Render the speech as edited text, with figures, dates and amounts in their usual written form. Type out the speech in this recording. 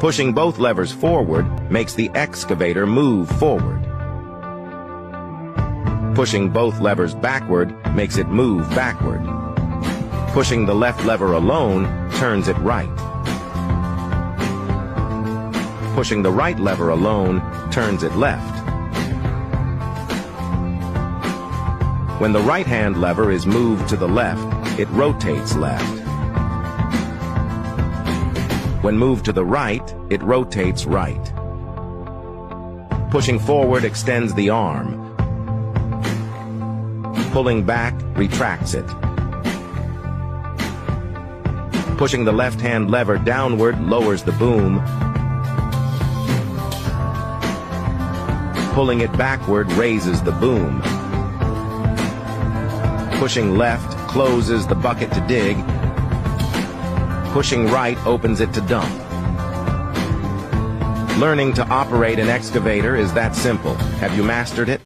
Pushing both levers forward makes the excavator move forward. Pushing both levers backward makes it move backward. Pushing the left lever alone turns it right. Pushing the right lever alone turns it left. When the right-hand lever is moved to the left, it rotates left. When moved to the right, it rotates right. Pushing forward extends the arm. Pulling back retracts it. Pushing the left-hand lever downward lowers the boom. Pulling it backward raises the boom. Pushing left closes the bucket to dig. Pushing right opens it to dump. Learning to operate an excavator is that simple. Have you mastered it?